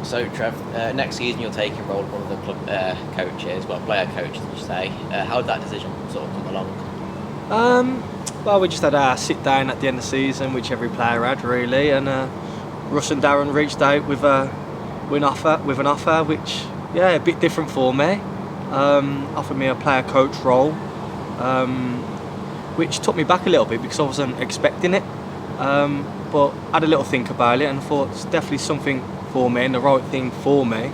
So, Trev, next season you're taking role of one of the club coaches, well, player coaches, did you say? How did that decision sort of come along? Well, we just had a sit down at the end of the season, which every player had really, and Russ and Darren reached out with an offer, which a bit different for me. Offered me a player coach role, which took me back a little bit because I wasn't expecting it. But I had a little think about it and thought it's definitely something for me and the right thing for me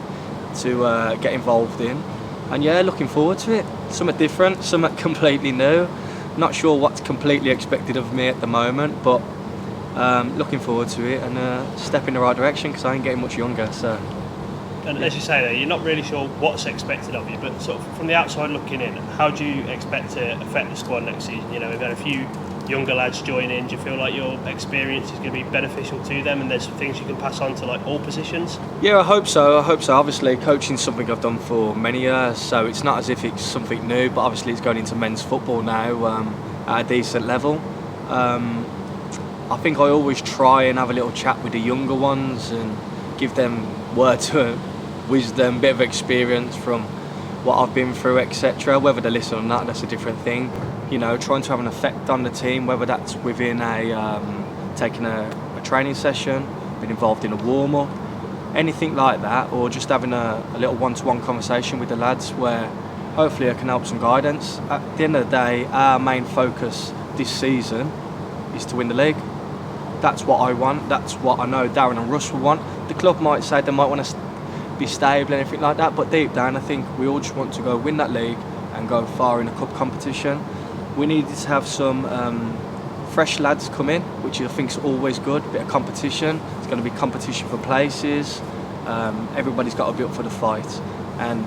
to get involved in. And looking forward to it. Something different, something completely new. Not sure what's completely expected of me at the moment, but looking forward to it and step in the right direction because I ain't getting much younger. So. And as you say there, you're not really sure what's expected of you, but sort of from the outside looking in, how do you expect to affect the squad next season? You know, we've had a few younger lads join in. Do you feel like your experience is going to be beneficial to them and there's some things you can pass on to like all positions? Yeah, I hope so. Obviously, coaching's something I've done for many years, so it's not as if it's something new, but obviously it's going into men's football now at a decent level. I think I always try and have a little chat with the younger ones and give them words of wisdom, bit of experience from what I've been through, etc. Whether they listen or not, that's a different thing. You know, trying to have an effect on the team, whether that's within taking a training session, being involved in a warm-up, anything like that, or just having a little one-to-one conversation with the lads where hopefully I can help some guidance. At the end of the day, our main focus this season is to win the league. That's what I want, that's what I know Darren and Russ will want. The club might say they might want to be stable and everything like that, but deep down I think we all just want to go win that league and go far in a cup competition. We needed to have some fresh lads come in, which I think is always good, a bit of competition. It's going to be competition for places. Everybody's got to be up for the fight. And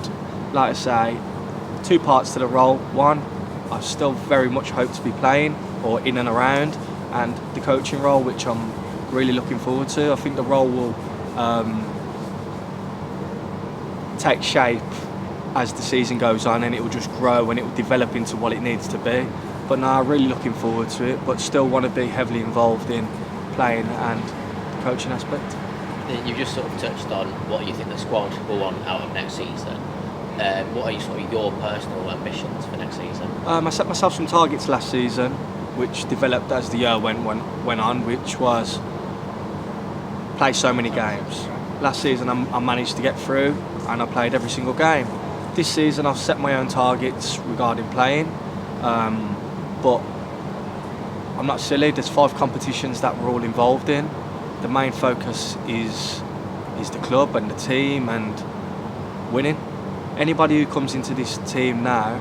like I say, two parts to the role. One, I still very much hope to be playing or in and around, and the coaching role, which I'm really looking forward to. I think the role will take shape as the season goes on, and it will just grow and it will develop into what it needs to be. But now I'm really looking forward to it, but still want to be heavily involved in playing and the coaching aspect. You just sort of touched on what you think the squad will want out of next season. What are sort of your personal ambitions for next season? I set myself some targets last season, which developed as the year went on, which was play so many games. Last season I managed to get through and I played every single game. This season I've set my own targets regarding playing, but I'm not silly. There's 5 competitions that we're all involved in. The main focus is the club and the team and winning. Anybody who comes into this team now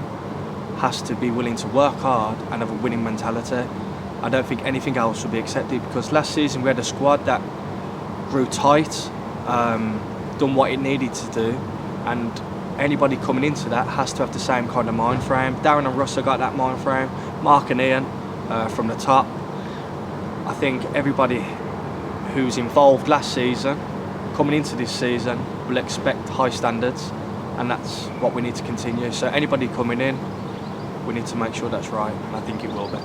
has to be willing to work hard and have a winning mentality. I don't think anything else will be accepted, because last season we had a squad that grew tight, done what it needed to do, and anybody coming into that has to have the same kind of mind frame. Darren and Russ have got that mind frame, Mark and Ian from the top. I think everybody who's involved last season coming into this season will expect high standards, and that's what we need to continue. So anybody coming in, we need to make sure that's right, and I think it will be.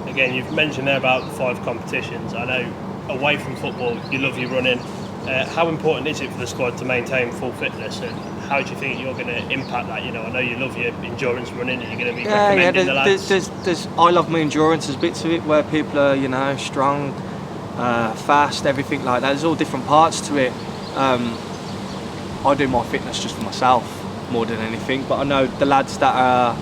Again, you've mentioned there about 5 competitions. I know away from football you love your running. How important is it for the squad to maintain full fitness, and how do you think you're going to impact that? You know, I know you love your endurance running and you're going to be recommending the lads. I love my endurance. There's bits of it where people are, strong, fast, everything like that. There's all different parts to it. I do my fitness just for myself more than anything, but I know the lads that are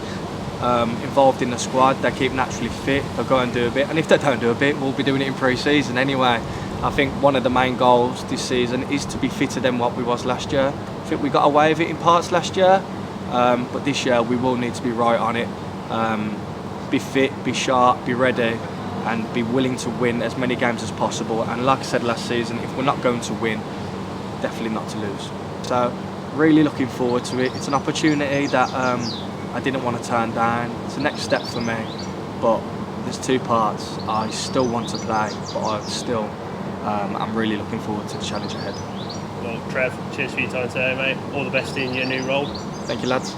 involved in the squad, they keep naturally fit, they'll go and do a bit, and if they don't do a bit, we'll be doing it in pre-season anyway. I think one of the main goals this season is to be fitter than what we was last year. I think we got away with it in parts last year, but this year we will need to be right on it. Be fit, be sharp, be ready, and be willing to win as many games as possible. And like I said last season, if we're not going to win, definitely not to lose. So really looking forward to it. It's an opportunity that I didn't want to turn down. It's the next step for me, but there's 2 parts. I still want to play, but I'm really looking forward to the challenge ahead. Well, Trev, cheers for your time today, mate. All the best in your new role. Thank you, lads.